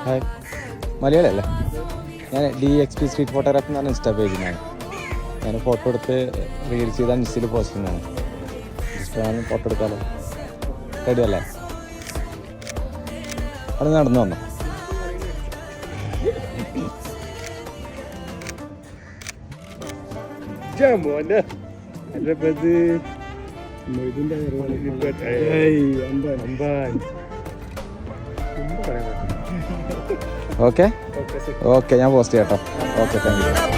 Hi, മലയാളല്ലേ? ഞാൻ DXP street photography എന്ന് പറഞ്ഞ ഇൻസ്റ്റാ പേജിനാണ്. ഞാൻ ഫോട്ടോ എടുത്ത് റീൽസ് ചെയ്താൽ ഇൻസ്റ്റയിൽ പോസ്റ്റ് ചെയ്യുന്നതാണ്. ഇൻസ്റ്റാഗ്രാമിൽ ഫോട്ടോ എടുക്കാമല്ലോ. റെഡി അല്ലേ? അവിടെ നടന്നു വന്നോ? ഓക്കെ, ഞാൻ പോസ്റ്റ് ചെയ്യാം കേട്ടോ. Okay, thank you.